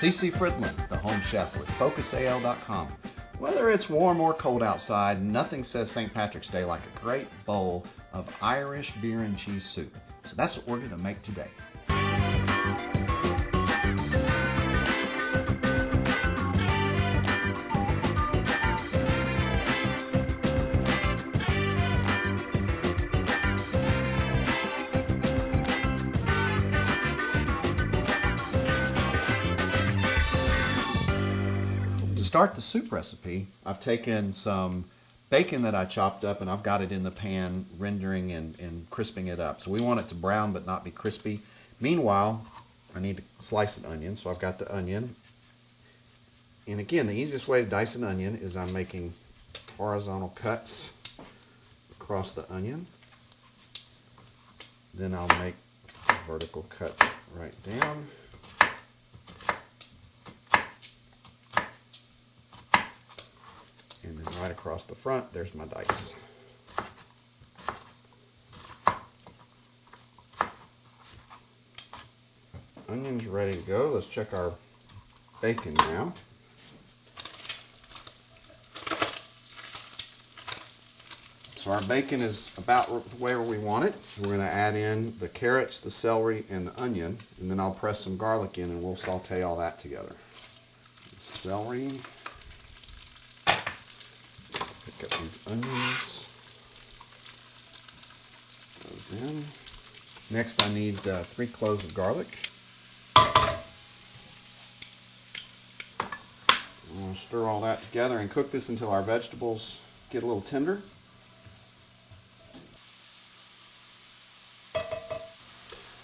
CC Fridland, the home chef with FocusAL.com. Whether it's warm or cold outside, nothing says St. Patrick's Day like a great bowl of Irish beer and cheese soup. So that's what we're going to make today. To start the soup recipe, I've taken some bacon that I chopped up and I've got it in the pan rendering and crisping it up. So we want it to brown but not be crispy. Meanwhile, I need to slice an onion, so I've got the onion. And again, the easiest way to dice an onion is I'm making horizontal cuts across the onion. Then I'll make vertical cuts right down. And then right across the front, there's my dice. Onion's ready to go. Let's check our bacon now. So our bacon is about where we want it. We're going to add in the carrots, the celery, and the onion. And then I'll press some garlic in and we'll saute all that together. Celery. Pick up these onions. Those in. Next I need 3 cloves of garlic. We'll stir all that together and cook this until our vegetables get a little tender.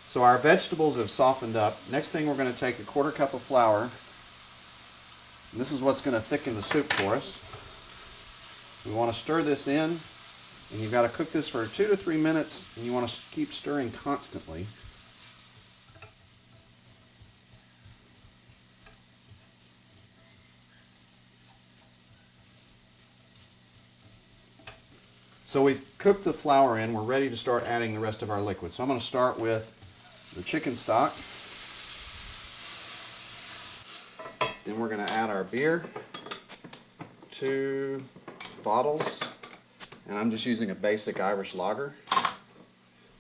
So our vegetables have softened up. Next thing, we're going to take a 1/4 cup of flour. And this is what's going to thicken the soup for us. We want to stir this in, and you've got to cook this for 2 to 3 minutes, and you want to keep stirring constantly. So we've cooked the flour in, we're ready to start adding the rest of our liquid. So I'm going to start with the chicken stock. Then we're going to add our beer, 2 bottles, and I'm just using a basic Irish lager.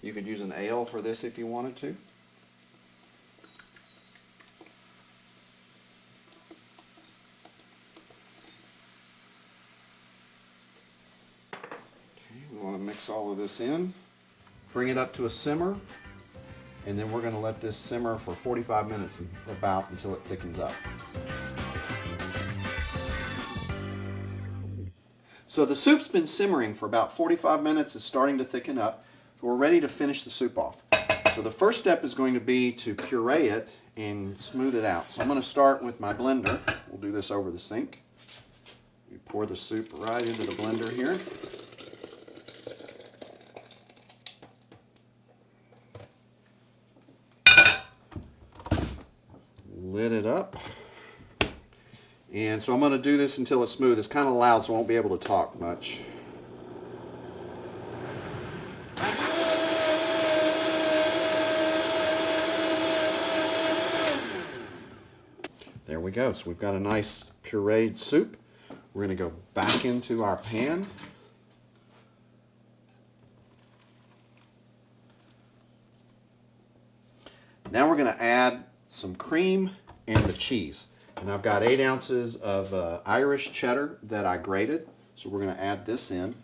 You could use an ale for this if you wanted to. We want to mix all of this in, bring it up to a simmer, and then we're going to let this simmer for 45 minutes about until it thickens up. So the soup's been simmering for about 45 minutes. It's starting to thicken up, so we're ready to finish the soup off. So the first step is going to be to puree it and smooth it out. So I'm going to start with my blender. We'll do this over the sink. We pour the soup right into the blender here. Lid it up. And so I'm going to do this until it's smooth. It's kind of loud, so I won't be able to talk much. There we go. So we've got a nice pureed soup. We're going to go back into our pan. Now we're going to add some cream and the cheese. And I've got 8 ounces of Irish cheddar that I grated. So we're going to add this in.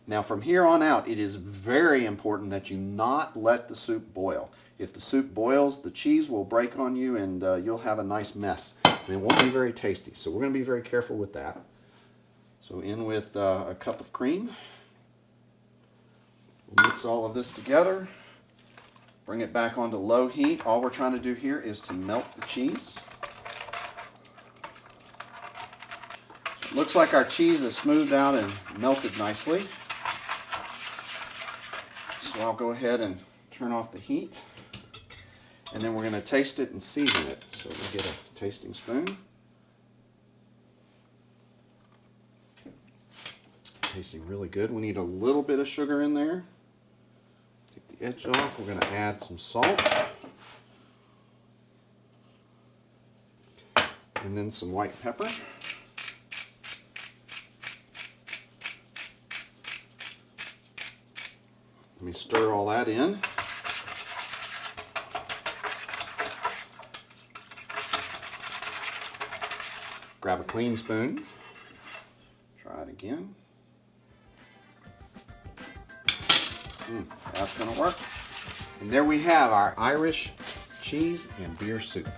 Now from here on out, it is very important that you not let the soup boil. If the soup boils, the cheese will break on you and you'll have a nice mess. And it won't be very tasty. So we're going to be very careful with that. So in with a cup of cream. We'll mix all of this together. Bring it back onto low heat. All we're trying to do here is to melt the cheese. Looks like our cheese is smoothed out and melted nicely. So I'll go ahead and turn off the heat. And then we're going to taste it and season it. So we'll get a tasting spoon. Tasting really good. We need a little bit of sugar in there. Take the edge off. We're going to add some salt. And then some white pepper. Let me stir all that in. Grab a clean spoon. Try it again. That's going to work. And there we have our Irish cheese and beer soup.